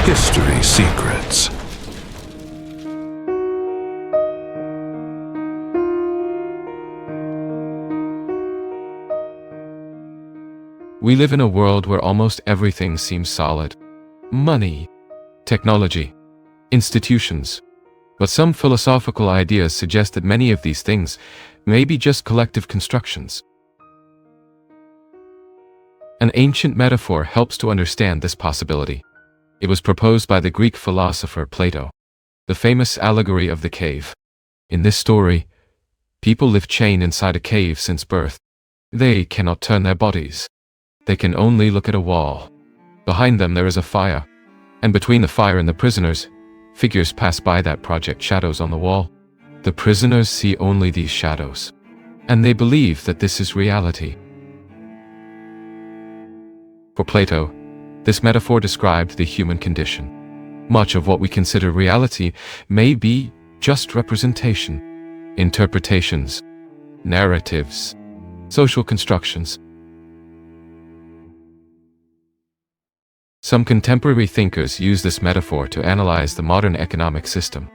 History Secrets. We live in a world where almost everything seems solid. Money, technology, institutions. But some philosophical ideas suggest that many of these things may be just collective constructions. An ancient metaphor helps to understand this possibility. It was proposed by the Greek philosopher Plato, the famous allegory of the cave. In this story, people live chained inside a cave since birth. They cannot turn their bodies. They can only look at a wall. Behind them there is a fire, and between the fire and the prisoners, figures pass by that project shadows on the wall. The prisoners see only these shadows, and they believe that this is reality. For Plato, this metaphor described the human condition. Much of what we consider reality may be just representation, interpretations, narratives, social constructions. Some contemporary thinkers use this metaphor to analyze the modern economic system.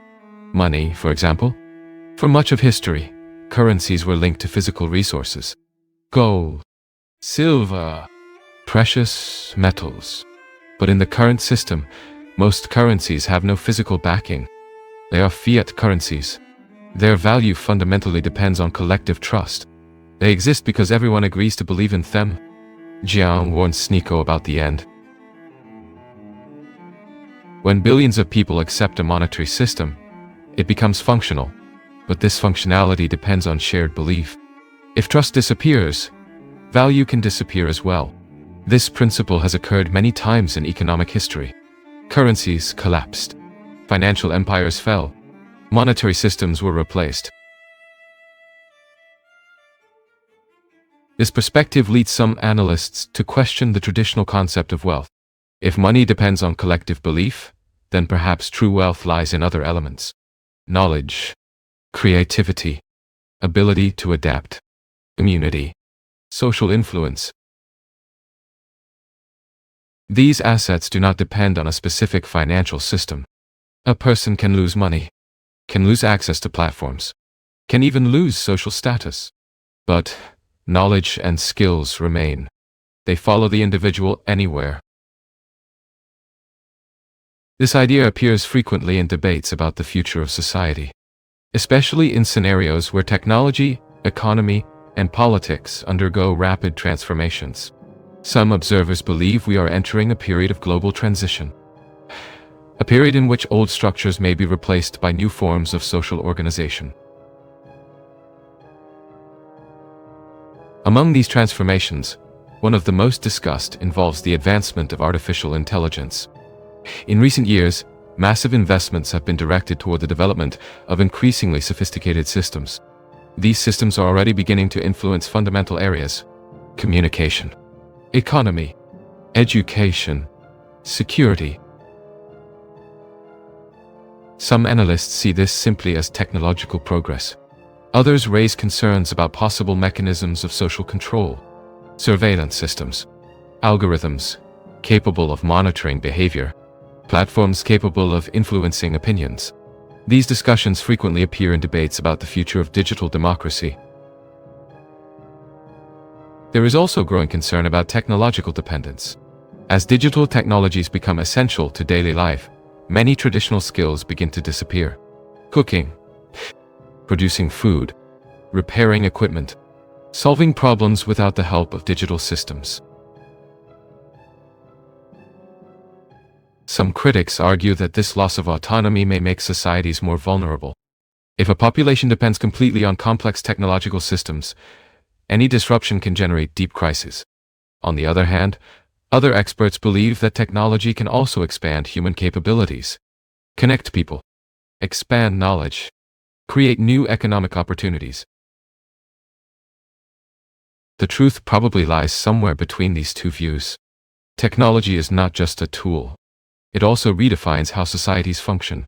Money, for example. For much of history, currencies were linked to physical resources. Gold, silver, precious metals. But in the current system, most currencies have no physical backing. They are fiat currencies. Their value fundamentally depends on collective trust. They exist because everyone agrees to believe in them. Jiang warns Sneeko about the end. When billions of people accept a monetary system, it becomes functional, but this functionality depends on shared belief. If trust disappears, value can disappear as well. This principle has occurred many times in economic history. Currencies collapsed. Financial empires fell. Monetary systems were replaced. This perspective leads some analysts to question the traditional concept of wealth. If money depends on collective belief, then perhaps true wealth lies in other elements. Knowledge, creativity, ability to adapt, immunity, social influence. These assets do not depend on a specific financial system. A person can lose money, can lose access to platforms, can even lose social status. But knowledge and skills remain. They follow the individual anywhere. This idea appears frequently in debates about the future of society, especially in scenarios where technology, economy, and politics undergo rapid transformations. Some observers believe we are entering a period of global transition, a period in which old structures may be replaced by new forms of social organization. Among these transformations, one of the most discussed involves the advancement of artificial intelligence. In recent years, massive investments have been directed toward the development of increasingly sophisticated systems. These systems are already beginning to influence fundamental areas: communication, economy, education, security. Some analysts see this simply as technological progress. Others raise concerns about possible mechanisms of social control, surveillance systems, algorithms capable of monitoring behavior, platforms capable of influencing opinions. These discussions frequently appear in debates about the future of digital democracy. There is also growing concern about technological dependence. As digital technologies become essential to daily life, many traditional skills begin to disappear. Cooking, producing food, repairing equipment, solving problems without the help of digital systems. Some critics argue that this loss of autonomy may make societies more vulnerable. If a population depends completely on complex technological systems, any disruption can generate deep crises. On the other hand, other experts believe that technology can also expand human capabilities, connect people, expand knowledge, create new economic opportunities. The truth probably lies somewhere between these two views. Technology is not just a tool. It also redefines how societies function.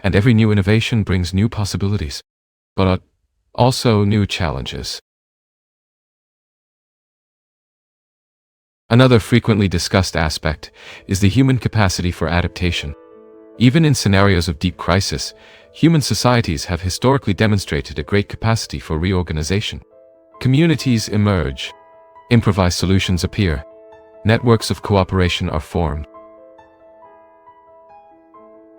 And every new innovation brings new possibilities, but also new challenges. Another frequently discussed aspect is the human capacity for adaptation. Even in scenarios of deep crisis, human societies have historically demonstrated a great capacity for reorganization. Communities emerge, improvised solutions appear, networks of cooperation are formed.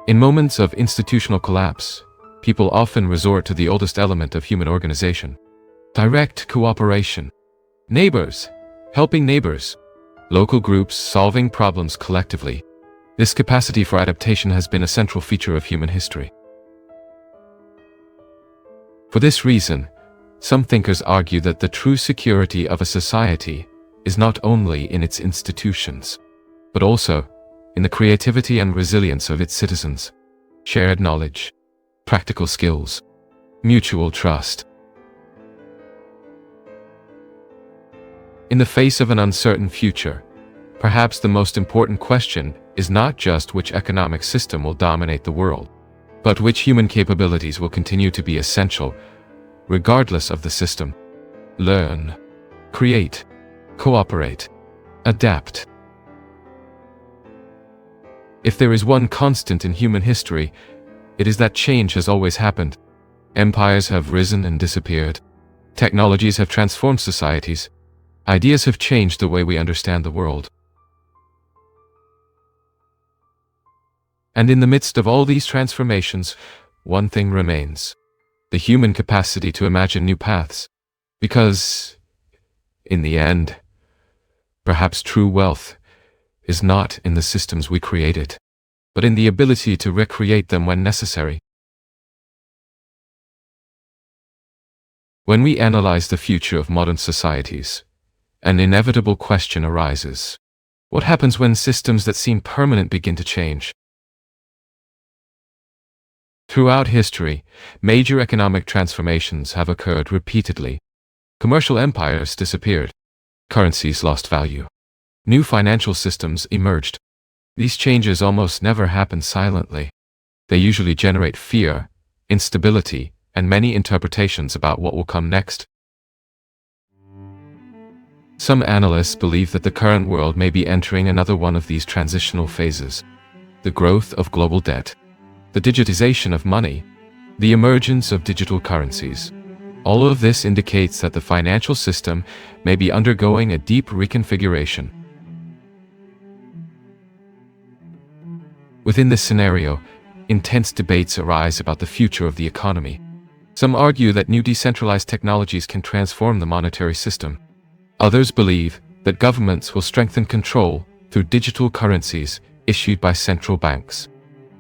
In moments of institutional collapse, people often resort to the oldest element of human organization: direct cooperation. Neighbors helping neighbors, local groups solving problems collectively. This capacity for adaptation has been a central feature of human history. For this reason, some thinkers argue that the true security of a society is not only in its institutions, but also in the creativity and resilience of its citizens, shared knowledge, practical skills, mutual trust. In the face of an uncertain future, perhaps the most important question is not just which economic system will dominate the world, but which human capabilities will continue to be essential, regardless of the system. Learn, create, cooperate, adapt. If there is one constant in human history, it is that change has always happened. Empires have risen and disappeared. Technologies have transformed societies. Ideas have changed the way we understand the world. And in the midst of all these transformations, one thing remains: the human capacity to imagine new paths. Because, in the end, perhaps true wealth is not in the systems we created, but in the ability to recreate them when necessary. When we analyze the future of modern societies, an inevitable question arises: what happens when systems that seem permanent begin to change? Throughout history, major economic transformations have occurred repeatedly. Commercial empires disappeared. Currencies lost value. New financial systems emerged. These changes almost never happen silently. They usually generate fear, instability, and many interpretations about what will come next. Some analysts believe that the current world may be entering another one of these transitional phases: the growth of global debt, the digitization of money, the emergence of digital currencies. All of this indicates that the financial system may be undergoing a deep reconfiguration. Within this scenario, intense debates arise about the future of the economy. Some argue that new decentralized technologies can transform the monetary system. Others believe that governments will strengthen control through digital currencies issued by central banks.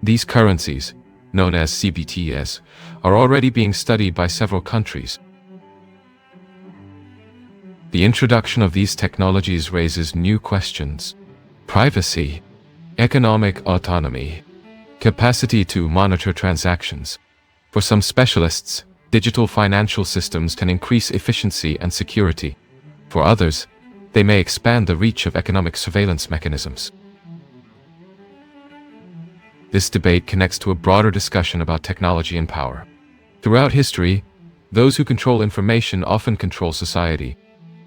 These currencies, known as CBTS, are already being studied by several countries. The introduction of these technologies raises new questions: privacy, economic autonomy, capacity to monitor transactions. For some specialists, digital financial systems can increase efficiency and security. For others, they may expand the reach of economic surveillance mechanisms. This debate connects to a broader discussion about technology and power. Throughout history, those who control information often control society.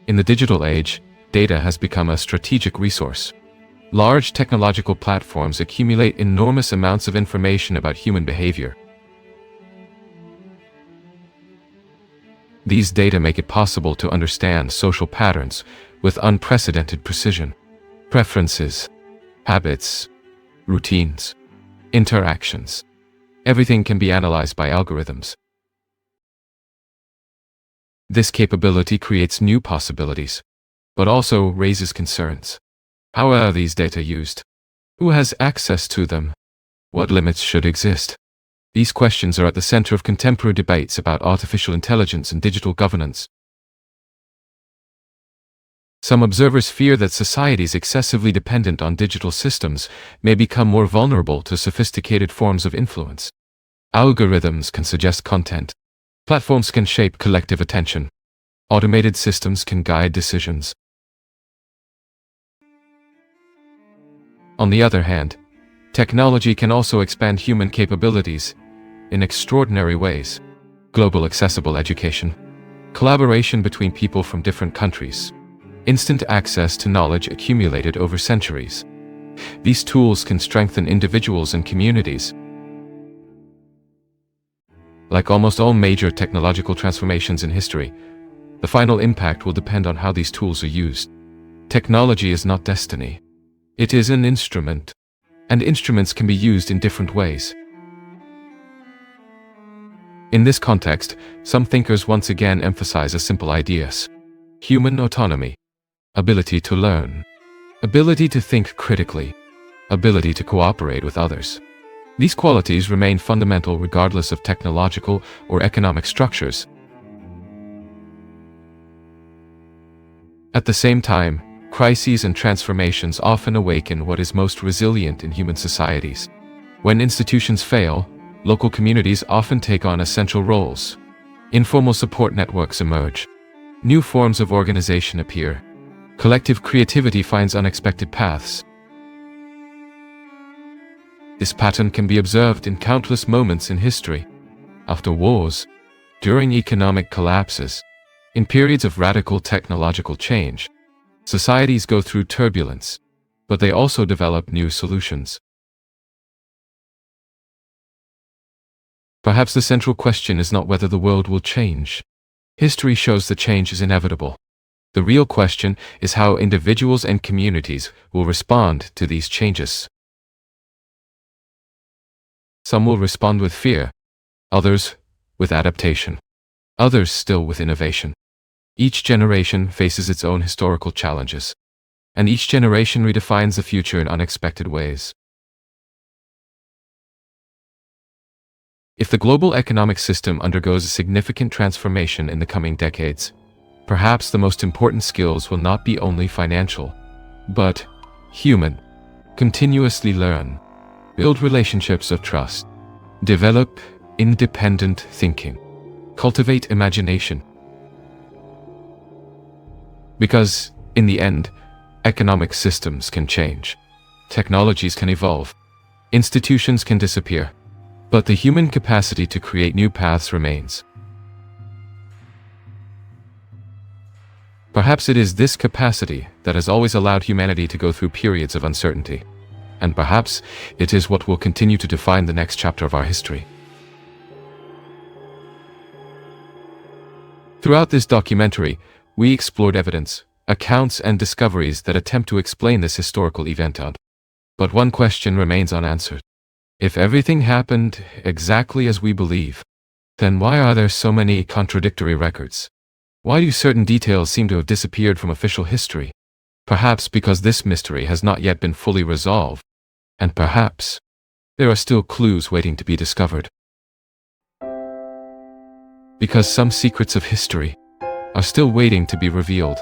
In the digital age, data has become a strategic resource. Large technological platforms accumulate enormous amounts of information about human behavior. These data make it possible to understand social patterns with unprecedented precision. Preferences, habits, routines, interactions. Everything can be analyzed by algorithms. This capability creates new possibilities, but also raises concerns. How are these data used? Who has access to them? What limits should exist? These questions are at the center of contemporary debates about artificial intelligence and digital governance. Some observers fear that societies excessively dependent on digital systems may become more vulnerable to sophisticated forms of influence. Algorithms can suggest content. Platforms can shape collective attention. Automated systems can guide decisions. On the other hand, technology can also expand human capabilities in extraordinary ways. Global accessible education, collaboration between people from different countries, instant access to knowledge accumulated over centuries. These tools can strengthen individuals and communities. Like almost all major technological transformations in history, the final impact will depend on how these tools are used. Technology is not destiny. It is an instrument, and instruments can be used in different ways. In this context, some thinkers once again emphasize a simple ideas: human autonomy, ability to learn, ability to think critically, ability to cooperate with others. These qualities remain fundamental regardless of technological or economic structures. At the same time, crises and transformations often awaken what is most resilient in human societies. When institutions fail, local communities often take on essential roles. Informal support networks emerge. New forms of organization appear. Collective creativity finds unexpected paths. This pattern can be observed in countless moments in history. After wars, during economic collapses, in periods of radical technological change, societies go through turbulence, but they also develop new solutions. Perhaps the central question is not whether the world will change. History shows that change is inevitable. The real question is how individuals and communities will respond to these changes. Some will respond with fear, others with adaptation, others still with innovation. Each generation faces its own historical challenges, and each generation redefines the future in unexpected ways. If the global economic system undergoes a significant transformation in the coming decades, perhaps the most important skills will not be only financial, but human. Continuously learn, build relationships of trust, develop independent thinking, cultivate imagination. Because, in the end, economic systems can change, technologies can evolve, institutions can disappear, but the human capacity to create new paths remains. Perhaps it is this capacity that has always allowed humanity to go through periods of uncertainty. And perhaps it is what will continue to define the next chapter of our history. Throughout this documentary, we explored evidence, accounts, and discoveries that attempt to explain this historical event. But one question remains unanswered. If everything happened exactly as we believe, then why are there so many contradictory records? Why do certain details seem to have disappeared from official history? Perhaps because this mystery has not yet been fully resolved, and perhaps there are still clues waiting to be discovered. Because some secrets of history are still waiting to be revealed.